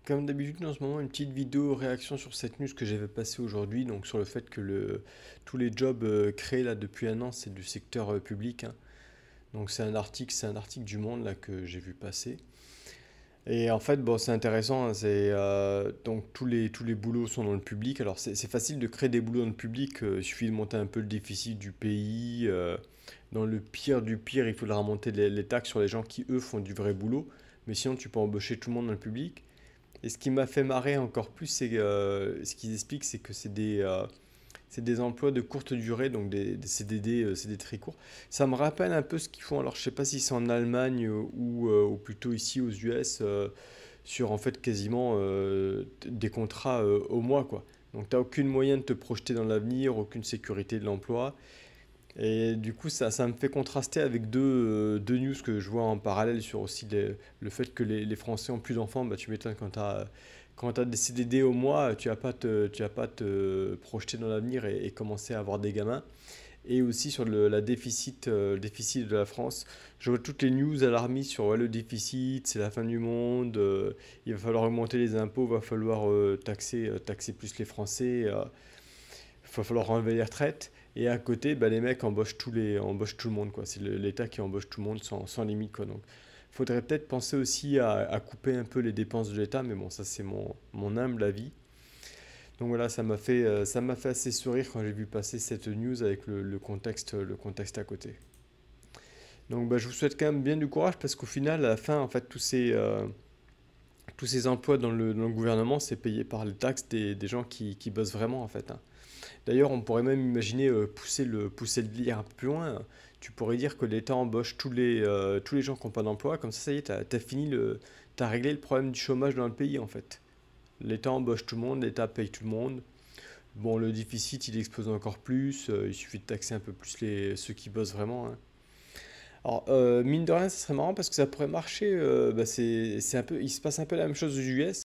Comme d'habitude, en ce moment, une petite vidéo réaction sur cette news que j'avais passée aujourd'hui, donc sur le fait que tous les jobs créés là depuis un an, c'est du secteur public, hein. Donc c'est un article du Monde là que j'ai vu passer. Et en fait, bon, c'est intéressant, hein, donc tous les boulots sont dans le public. Alors c'est facile de créer des boulots dans le public, il suffit de monter un peu le déficit du pays. Dans le pire du pire, il faudra monter les taxes sur les gens qui eux font du vrai boulot. Mais sinon, tu peux embaucher tout le monde dans le public. Et ce qui m'a fait marrer encore plus, c'est ce qu'ils expliquent, c'est que c'est des emplois de courte durée, donc des CDD, CDD très courts. Ça me rappelle un peu ce qu'ils font. Alors, je sais pas si c'est en Allemagne ou plutôt ici aux US, sur en fait quasiment des contrats au mois, quoi. Donc, tu n'as aucun moyen de te projeter dans l'avenir, aucune sécurité de l'emploi. Et du coup, ça me fait contraster avec deux news que je vois en parallèle sur aussi le fait que les Français ont plus d'enfants. Bah, tu m'étonnes quand tu as des CDD au mois, tu vas pas te projeter dans l'avenir et commencer à avoir des gamins. Et aussi sur le déficit de la France. Je vois toutes les news alarmistes sur ouais, le déficit, c'est la fin du monde, il va falloir augmenter les impôts, il va falloir taxer plus les Français. Il va falloir enlever les retraites. Et à côté, bah, les mecs embauchent tout le monde, quoi. C'est l'État qui embauche tout le monde sans limite, quoi. Donc, il faudrait peut-être penser aussi à couper un peu les dépenses de l'État, mais bon, ça c'est mon humble avis. Donc voilà, ça m'a fait assez sourire quand j'ai vu passer cette news avec le contexte à côté. Donc bah, je vous souhaite quand même bien du courage parce qu'au final, à la fin, en fait, tous ces emplois dans le gouvernement, c'est payé par les taxes des gens qui bossent vraiment, en fait, hein. D'ailleurs, on pourrait même imaginer pousser le délire un peu plus loin. Tu pourrais dire que l'État embauche tous les gens qui n'ont pas d'emploi. Comme ça y est, t'as réglé le problème du chômage dans le pays, en fait. L'État embauche tout le monde, l'État paye tout le monde. Bon, le déficit, il explose encore plus. Il suffit de taxer un peu plus ceux qui bossent vraiment, hein. Alors, mine de rien, ça serait marrant parce que ça pourrait marcher. Bah, c'est un peu, il se passe un peu la même chose aux US.